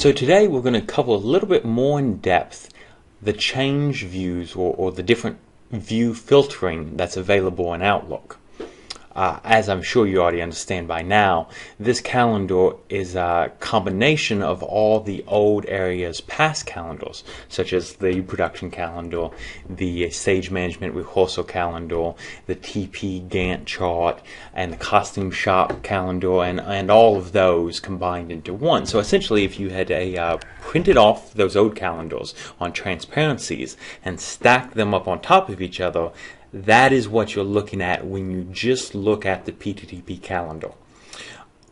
So today we're going to cover a little bit more in depth the change views or the different view filtering that's available in Outlook. As I'm sure you already understand by now, this calendar is a combination of all the old areas past calendars, such as the production calendar, the stage management rehearsal calendar, the TP Gantt chart, and the costume shop calendar, and all of those combined into one. So essentially, if you had printed off those old calendars on transparencies and stacked them up on top of each other, that is what you're looking at when you just look at the PTTP calendar,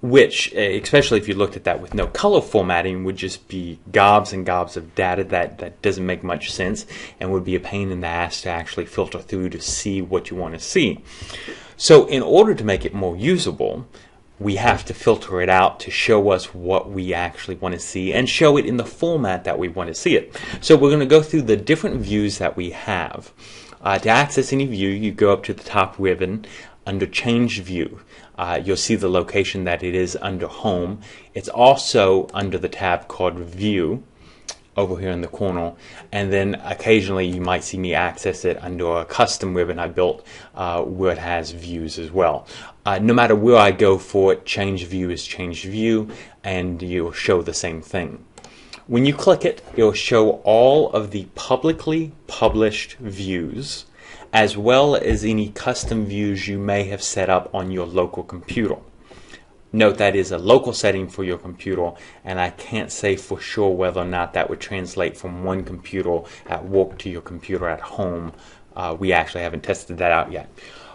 which, especially if you looked at that with no color formatting, would just be gobs and gobs of data that doesn't make much sense and would be a pain in the ass to actually filter through to see what you want to see. So in order to make it more usable, we have to filter it out to show us what we actually want to see and show it in the format that we want to see it. So we're going to go through the different views that we have. To access any view, you go up to the top ribbon under Change View. You'll see the location that it is under Home. It's also under the tab called View over here in the corner, and then occasionally you might see me access it under a custom ribbon I built where it has views as well. No matter where I go for it, Change View is Change View, and you'll show the same thing. When you click it, it'll show all of the publicly published views, as well as any custom views you may have set up on your local computer. Note that is a local setting for your computer, and I can't say for sure whether or not that would translate from one computer at work to your computer at home. We actually haven't tested that out yet.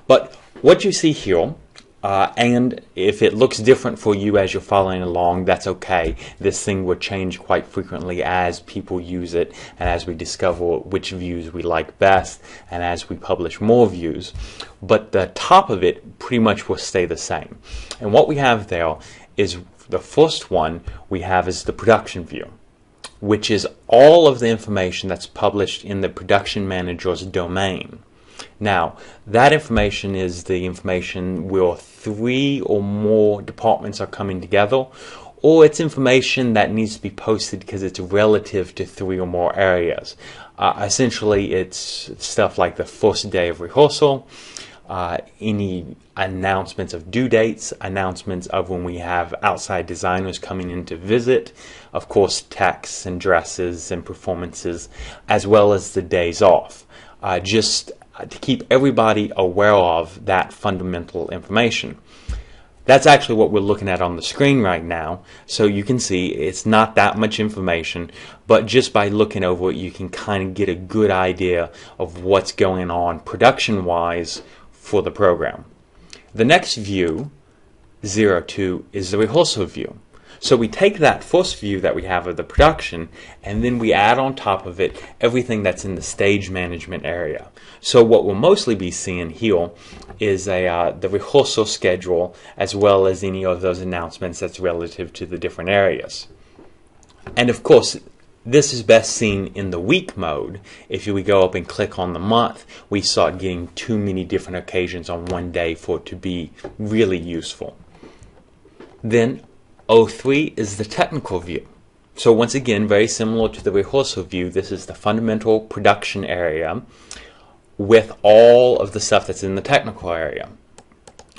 But what you see here, and if it looks different for you as you're following along, that's okay. This thing will change quite frequently as people use it and as we discover which views we like best and as we publish more views. But the top of it pretty much will stay the same. And what we have there is the first one we have is the production view, which is all of the information that's published in the production manager's domain. Now, that information is the information where 3 or more departments are coming together, or it's information that needs to be posted because it's relative to 3 or more areas. Essentially, it's stuff like the first day of rehearsal, any announcements of due dates, announcements of when we have outside designers coming in to visit, of course, texts and dresses and performances, as well as the days off. Just to keep everybody aware of that fundamental information. That's actually what we're looking at on the screen right now, so you can see it's not that much information, but just by looking over it you can kind of get a good idea of what's going on production-wise for the program. The next view, 02, is the rehearsal view. So we take that first view that we have of the production and then we add on top of it everything that's in the stage management area. So what we'll mostly be seeing here is the rehearsal schedule as well as any of those announcements that's relative to the different areas. And of course, this is best seen in the week mode. If we go up and click on the month, we start getting too many different occasions on one day for it to be really useful. Then 03 is the technical view. So once again, very similar to the rehearsal view, this is the fundamental production area with all of the stuff that's in the technical area.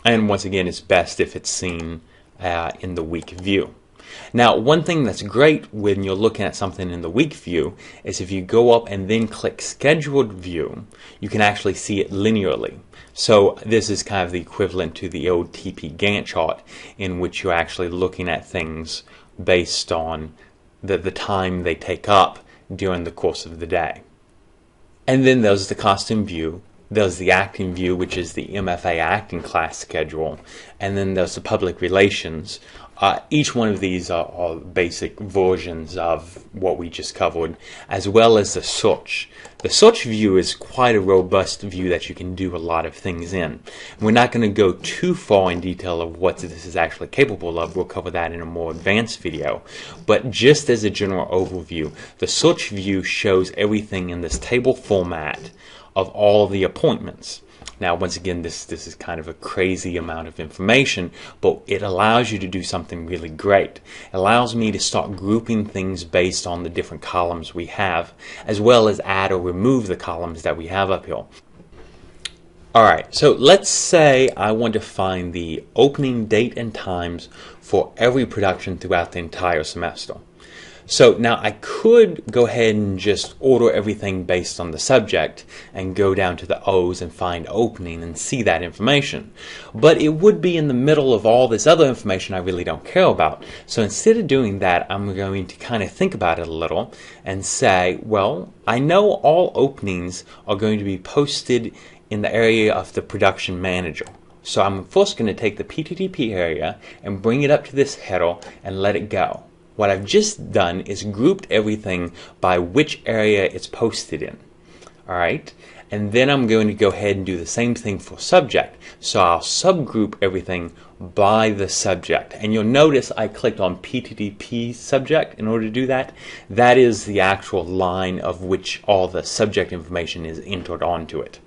And once again, it's best if it's seen in the week view. Now, one thing that's great when you're looking at something in the week view is if you go up and then click scheduled view, you can actually see it linearly. So this is kind of the equivalent to the old TP Gantt chart in which you're actually looking at things based on the time they take up during the course of the day. And then there's the costume view. There's the acting view, which is the MFA acting class schedule. And then there's the public relations. Each one of these are basic versions of what we just covered, as well as the search. The search view is quite a robust view that you can do a lot of things in. We're not going to go too far in detail of what this is actually capable of. We'll cover that in a more advanced video. But just as a general overview, the search view shows everything in this table format of all the appointments. Now, once again, this is kind of a crazy amount of information, but it allows you to do something really great. It allows me to start grouping things based on the different columns we have, as well as add or remove the columns that we have up here. Alright, so let's say I want to find the opening date and times for every production throughout the entire semester. So now I could go ahead and just order everything based on the subject and go down to the O's and find opening and see that information. But it would be in the middle of all this other information I really don't care about. So instead of doing that, I'm going to kind of think about it a little and say, well, I know all openings are going to be posted in the area of the production manager. So I'm first going to take the PTTP area and bring it up to this header and let it go. What I've just done is grouped everything by which area it's posted in. Alright, and then I'm going to go ahead and do the same thing for subject. So I'll subgroup everything by the subject. And you'll notice I clicked on PTTP subject in order to do that. That is the actual line of which all the subject information is entered onto it.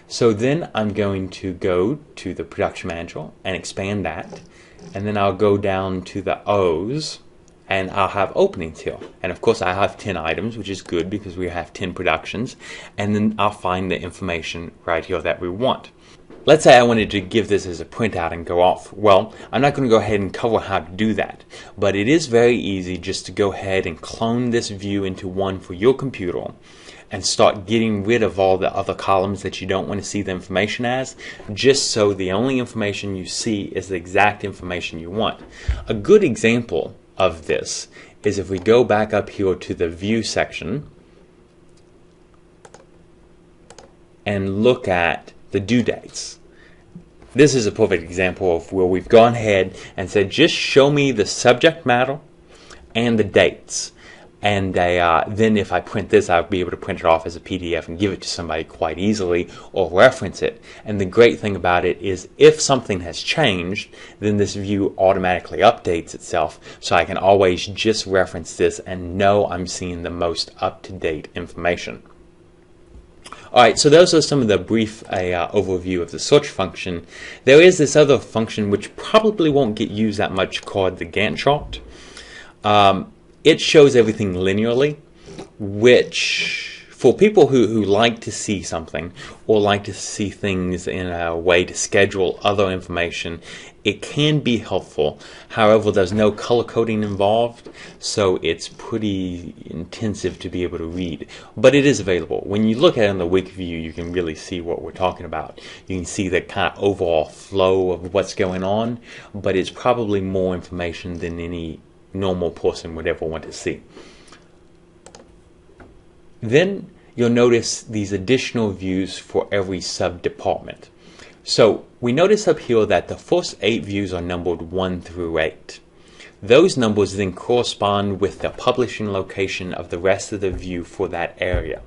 So then I'm going to go to the production manager and expand that, and then I'll go down to the O's and I'll have openings here. And of course I have 10 items, which is good because we have 10 productions, and then I'll find the information right here that we want. Let's say I wanted to give this as a printout and go off. Well, I'm not going to go ahead and cover how to do that, but it is very easy just to go ahead and clone this view into one for your computer and start getting rid of all the other columns that you don't want to see the information as, just so the only information you see is the exact information you want. A good example of this is if we go back up here to the view section and look at the due dates. This is a perfect example of where we've gone ahead and said just show me the subject matter and the dates. And then if I print this, I'll be able to print it off as a PDF and give it to somebody quite easily or reference it. And the great thing about it is if something has changed, then this view automatically updates itself. So I can always just reference this and know I'm seeing the most up-to-date information. Alright, so those are some of the brief overview of the search function. There is this other function which probably won't get used that much called the Gantt chart. It shows everything linearly, which for people who like to see something or like to see things in a way to schedule other information, it can be helpful. However, there's no color coding involved, so it's pretty intensive to be able to read. But it is available. When you look at it in the week view, you can really see what we're talking about. You can see the kind of overall flow of what's going on, but it's probably more information than any normal person would ever want to see. Then you'll notice these additional views for every sub-department. So we notice up here that the first 8 views are numbered 1 through 8. Those numbers then correspond with the publishing location of the rest of the view for that area.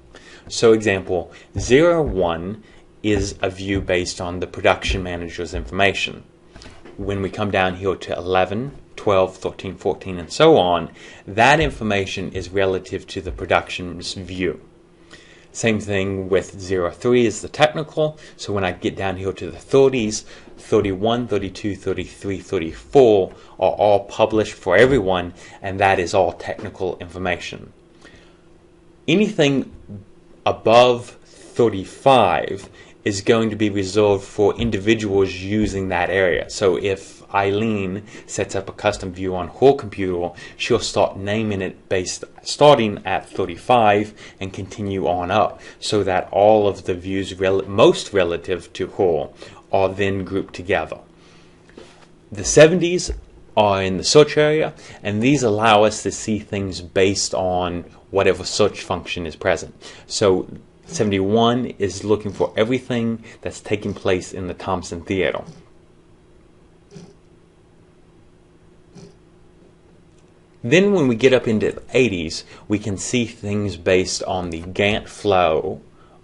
So example, 01 is a view based on the production manager's information. When we come down here to 11, 12, 13, 14, and so on, that information is relative to the production's view. Same thing with 03 is the technical, so when I get down here to the 30s, 31, 32, 33, 34 are all published for everyone, and that is all technical information. Anything above 35 is going to be reserved for individuals using that area. So if Eileen sets up a custom view on her computer, she'll start naming it starting at 35 and continue on up, so that all of the views most relative to her are then grouped together. The 70s are in the search area, and these allow us to see things based on whatever search function is present. So 71 is looking for everything that's taking place in the Thompson Theater. Then when we get up into the 80s, we can see things based on the Gantt flow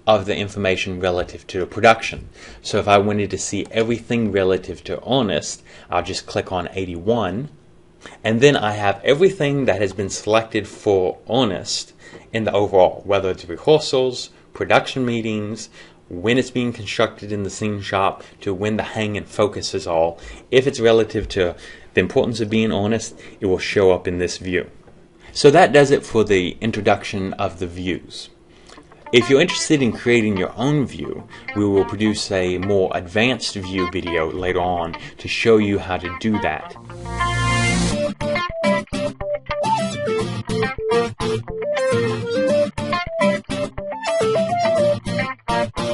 of the information relative to the production. So if I wanted to see everything relative to Ernest, I'll just click on 81, and then I have everything that has been selected for Ernest in the overall, whether it's rehearsals, production meetings, when it's being constructed in the scene shop, to when the hang and focus is all. If it's relative to the importance of being honest, it will show up in this view. So that does it for the introduction of the views. If you're interested in creating your own view, we will produce a more advanced view video later on to show you how to do that.